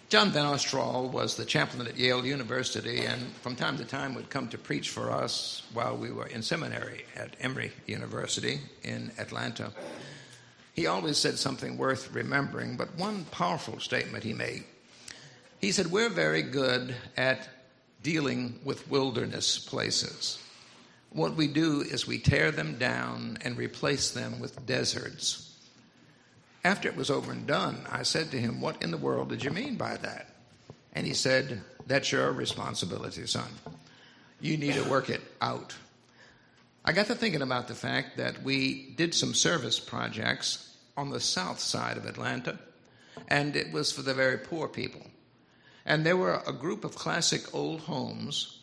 John Van Ostrand was the chaplain at Yale University, and from time to time would come to preach for us while we were in seminary at Emory University in Atlanta. He always said something worth remembering, but one powerful statement he made. He said, we're very good at dealing with wilderness places. What we do is we tear them down and replace them with deserts. After it was over and done, I said to him, what in the world did you mean by that? And he said, that's your responsibility, son. You need to work it out. I got to thinking about the fact that we did some service projects on the south side of Atlanta, and it was for the very poor people. And there were a group of classic old homes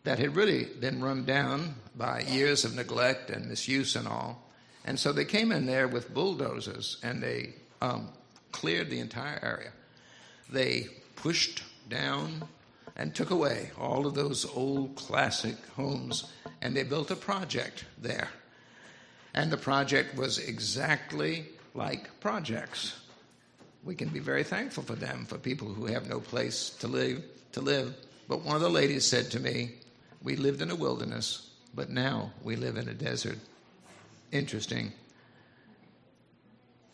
that had really been run down by years of neglect and misuse and all. And so they came in there with bulldozers, and they cleared the entire area. They pushed down and took away all of those old classic homes, and they built a project there. And the project was exactly like projects. We can be very thankful for them, for people who have no place to live. But one of the ladies said to me, we lived in a wilderness, but now we live in a desert. Interesting.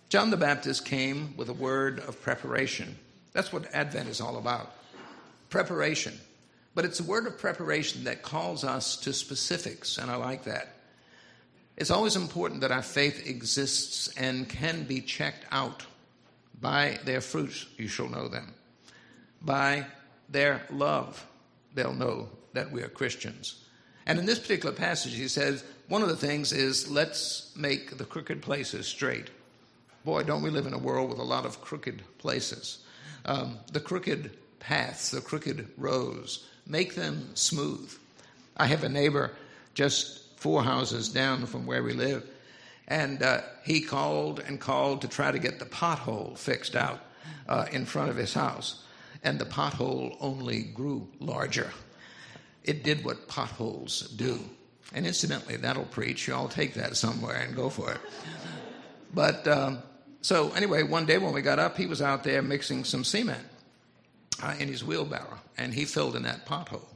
John the Baptist came with a word of preparation. That's what Advent is all about. Preparation. But it's a word of preparation that calls us to specifics, and I like that. It's always important that our faith exists and can be checked out. By their fruits you shall know them. By their love they'll know that we are Christians. And in this particular passage he says, one of the things is, let's make the crooked places straight. Boy, don't we live in a world with a lot of crooked places. The crooked paths, the crooked roads, make them smooth. I have a neighbor just 4 houses down from where we live, and he called and called to try to get the pothole fixed out in front of his house. And the pothole only grew larger. It did what potholes do. And incidentally, that'll preach. You all take that somewhere and go for it. But so anyway, one day when we got up, he was out there mixing some cement in his wheelbarrow, and he filled in that pothole.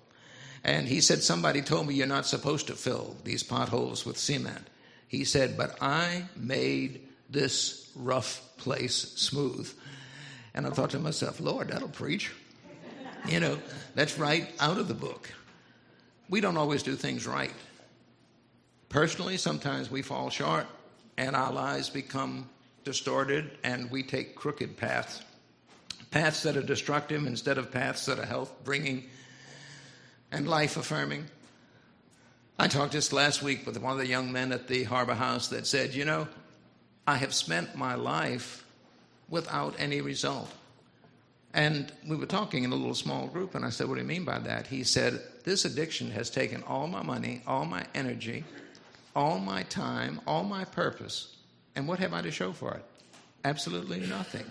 And he said, somebody told me you're not supposed to fill these potholes with cement. He said, but I made this rough place smooth. And I thought to myself, Lord, that'll preach. You know, that's right out of the book. We don't always do things right. Personally, sometimes we fall short and our lives become distorted and we take crooked paths. Paths that are destructive instead of paths that are health-bringing and life-affirming. I talked just last week with one of the young men at the Harbor House that said, you know, I have spent my life without any result. And we were talking in a little small group, and I said, what do you mean by that? He said, this addiction has taken all my money, all my energy, all my time, all my purpose, and what have I to show for it? Absolutely nothing.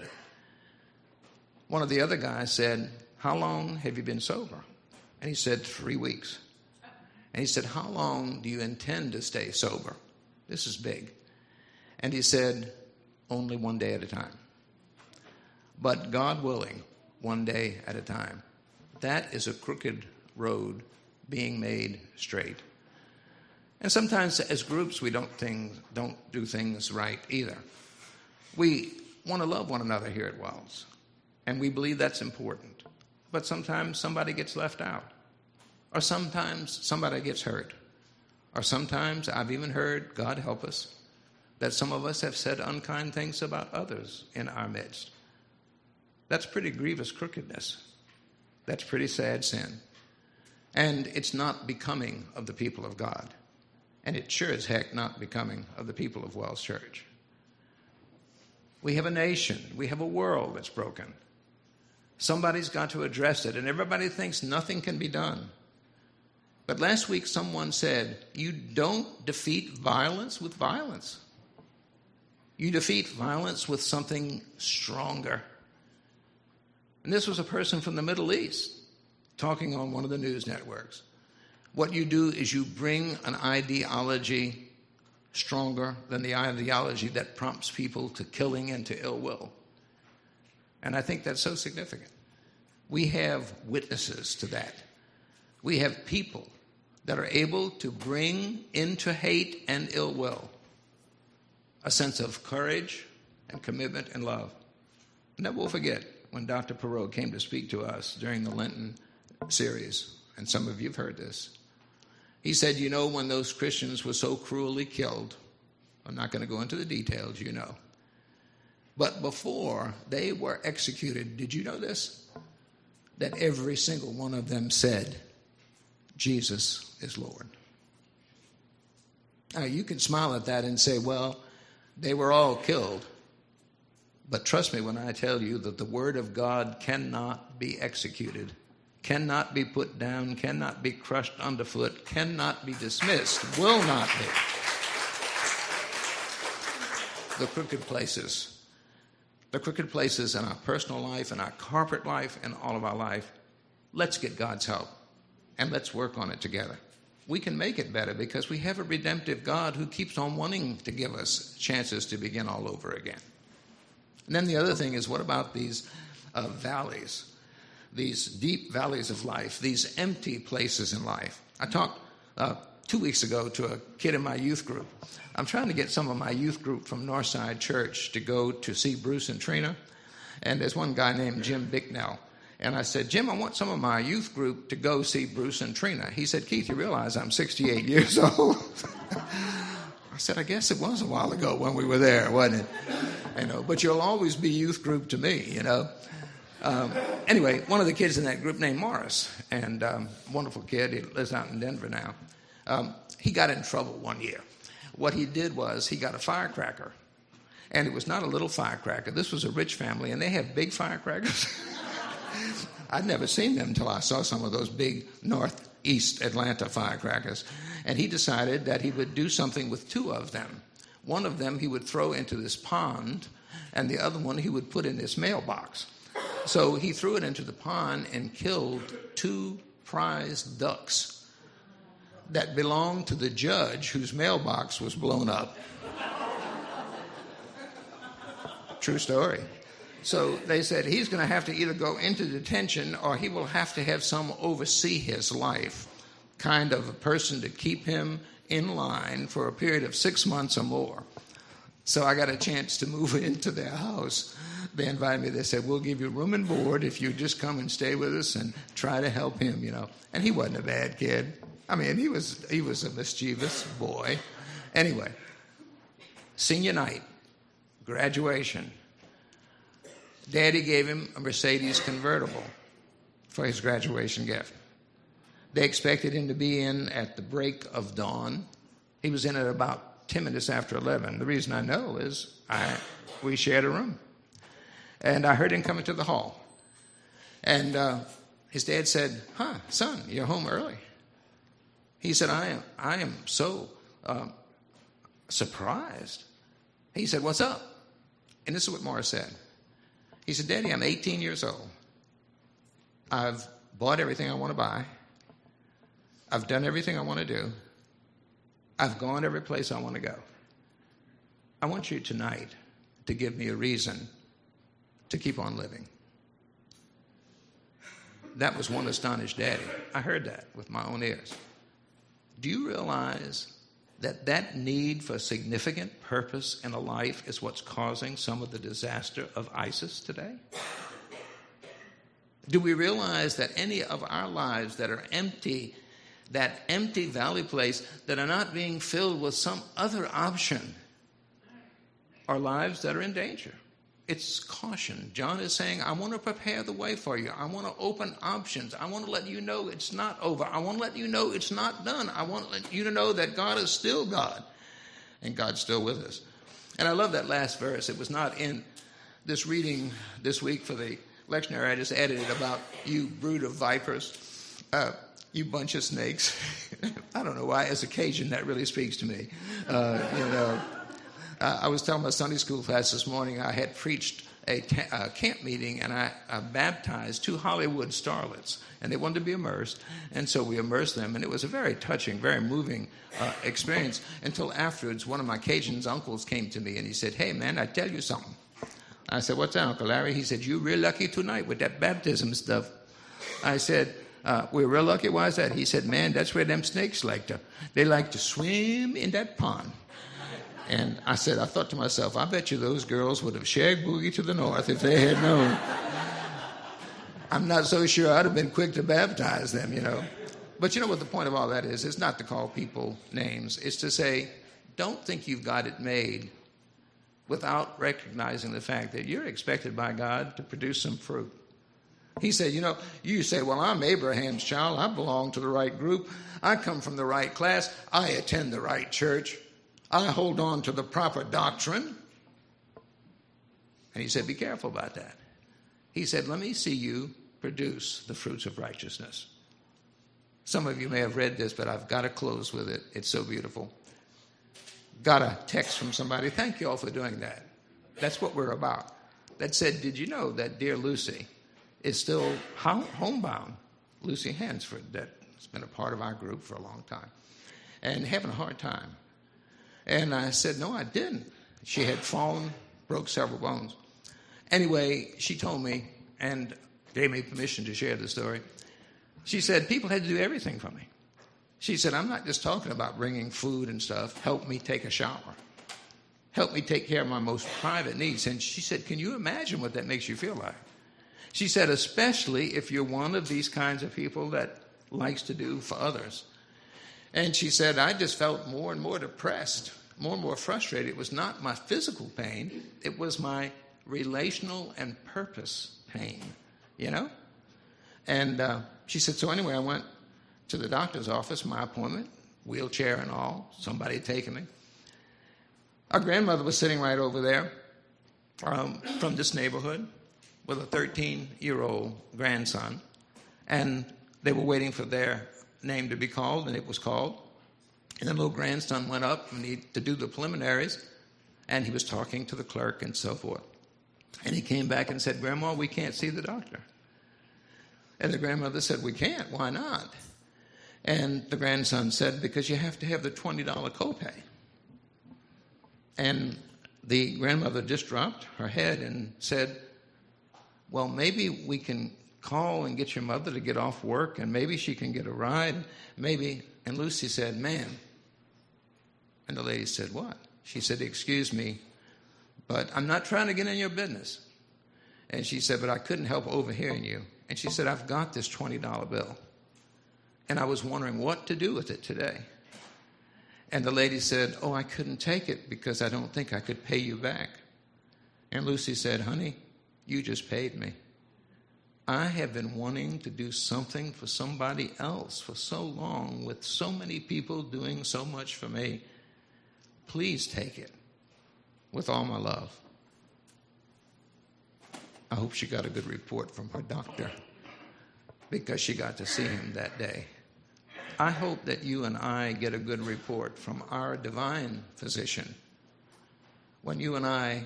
One of the other guys said, how long have you been sober? And he said, 3 weeks. And he said, how long do you intend to stay sober? This is big. And he said, only 1 day at a time. But God willing, 1 day at a time. That is a crooked road being made straight. And sometimes as groups we don't do things right either. We want to love one another here at Wells, and we believe that's important. But sometimes somebody gets left out. Or sometimes somebody gets hurt. Or sometimes I've even heard, God help us, that some of us have said unkind things about others in our midst. That's pretty grievous crookedness. That's pretty sad sin. And it's not becoming of the people of God. And it sure as heck not becoming of the people of Wells Church. We have a nation. We have a world that's broken. Somebody's got to address it, and everybody thinks nothing can be done. But last week someone said, you don't defeat violence with violence. You defeat violence with something stronger. And this was a person from the Middle East talking on one of the news networks. What you do is you bring an ideology stronger than the ideology that prompts people to killing and to ill will. And I think that's so significant. We have witnesses to that. We have people that are able to bring into hate and ill will a sense of courage and commitment and love. Never will forget when Dr. Perot came to speak to us during the Lenten series, and some of you have heard this. He said, you know, when those Christians were so cruelly killed, I'm not going to go into the details, you know, but before they were executed, did you know this? That every single one of them said, Jesus is Lord. Now, you can smile at that and say, well, they were all killed. But trust me when I tell you that the word of God cannot be executed, cannot be put down, cannot be crushed underfoot, cannot be dismissed, will not be. The crooked places in our personal life, in our corporate life, in all of our life, let's get God's help and let's work on it together. We can make it better because we have a redemptive God who keeps on wanting to give us chances to begin all over again. And then the other thing is, what about these valleys, these deep valleys of life, these empty places in life? I talked 2 weeks ago to a kid in my youth group. I'm trying to get some of my youth group from Northside Church to go to see Bruce and Trina. And there's one guy named Jim Bicknell. And I said, Jim, I want some of my youth group to go see Bruce and Trina. He said, Keith, you realize I'm 68 years old? I said, I guess it was a while ago when we were there, wasn't it? You know, but you'll always be youth group to me, you know. Anyway, one of the kids in that group named Morris, and wonderful kid, he lives out in Denver now. He got in trouble one year. What he did was he got a firecracker, and it was not a little firecracker. This was a rich family, and they have big firecrackers. I'd never seen them until I saw some of those big Northeast Atlanta firecrackers. And he decided that he would do something with two of them. One of them he would throw into this pond, and the other one he would put in this mailbox. So he threw it into the pond and killed 2 prize ducks that belonged to the judge whose mailbox was blown up. True story. So they said he's going to have to either go into detention or he will have to have some oversee his life, kind of a person to keep him in line for a period of 6 months or more. So I got a chance to move into their house. They invited me. They said, we'll give you room and board if you just come and stay with us and try to help him, you know. And he wasn't a bad kid. I mean, he was a mischievous boy. Anyway, senior night, graduation. Daddy gave him a Mercedes convertible for his graduation gift. They expected him to be in at the break of dawn. He was in at about 10 minutes after 11. The reason I know is we shared a room. And I heard him coming to the hall. And his dad said, son, you're home early. He said, I am so surprised. He said, what's up? And this is what Morris said. He said, Daddy, I'm 18 years old. I've bought everything I want to buy. I've done everything I want to do. I've gone every place I want to go. I want you tonight to give me a reason to keep on living. That was one astonished daddy. I heard that with my own ears. Do you realize that need for significant purpose in a life is what's causing some of the disaster of ISIS today? Do we realize that any of our lives that are empty, that empty valley place, that are not being filled with some other option, are lives that are in danger? It's caution. John is saying, I want to prepare the way for you. I want to open options. I want to let you know it's not over. I want to let you know it's not done. I want to let you to know that God is still God and God's still with us. And I love that last verse. It was not in this reading this week for the lectionary. I just added it about you brood of vipers, you bunch of snakes. I don't know why. As a Cajun, that really speaks to me. I was telling my Sunday school class this morning I had preached a camp meeting, and I baptized 2 Hollywood starlets, and they wanted to be immersed, and so we immersed them, and it was a very touching, very moving experience until afterwards one of my Cajun's uncles came to me, and he said, hey, man, I tell you something. I said, what's that, Uncle Larry? He said, you're real lucky tonight with that baptism stuff. I said, we're real lucky. Why is that? He said, man, that's where them snakes like to swim in that pond. And I said, I thought to myself, I bet you those girls would have shagged Boogie to the north if they had known. I'm not so sure I'd have been quick to baptize them, But you know what the point of all that is? It's not to call people names. It's to say, don't think you've got it made without recognizing the fact that you're expected by God to produce some fruit. He said, you say, well, I'm Abraham's child. I belong to the right group. I come from the right class. I attend the right church. I hold on to the proper doctrine. And he said, be careful about that. He said, let me see you produce the fruits of righteousness. Some of you may have read this, but I've got to close with it. It's so beautiful. Got a text from somebody. Thank you all for doing that. That's what we're about. That said, did you know that dear Lucy is still homebound? Lucy Hansford, that's been a part of our group for a long time, and having a hard time. And I said, no, I didn't. She had fallen, broke several bones. Anyway, she told me and gave me permission to share the story. She said, people had to do everything for me. She said, I'm not just talking about bringing food and stuff. Help me take a shower. Help me take care of my most private needs. And she said, can you imagine what that makes you feel like? She said, especially if you're one of these kinds of people that likes to do for others. And she said, I just felt more and more depressed, more and more frustrated. It was not my physical pain. It was my relational and purpose pain, And she said, so anyway, I went to the doctor's office, my appointment, wheelchair and all, somebody had taken me. Our grandmother was sitting right over there from this neighborhood with a 13-year-old grandson, and they were waiting for their name to be called, and it was called. And the little grandson went up to do the preliminaries, and he was talking to the clerk and so forth. And he came back and said, Grandma, we can't see the doctor. And the grandmother said, we can't. Why not? And the grandson said, because you have to have the $20 copay. And the grandmother just dropped her head and said, well, maybe we can call and get your mother to get off work, and maybe she can get a ride. Maybe. And Lucy said, ma'am. And the lady said, what? She said, excuse me, but I'm not trying to get in your business. And she said, but I couldn't help overhearing you. And she said, I've got this $20 bill. And I was wondering what to do with it today. And the lady said, oh, I couldn't take it because I don't think I could pay you back. And Lucy said, honey, you just paid me. I have been wanting to do something for somebody else for so long, with so many people doing so much for me. Please take it with all my love. I hope she got a good report from her doctor because she got to see him that day. I hope that you and I get a good report from our divine physician when you and I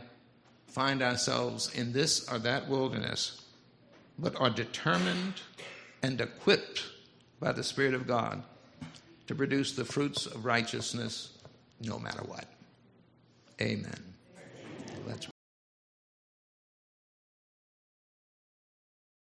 find ourselves in this or that wilderness, but are determined and equipped by the Spirit of God to produce the fruits of righteousness no matter what. Amen. Let's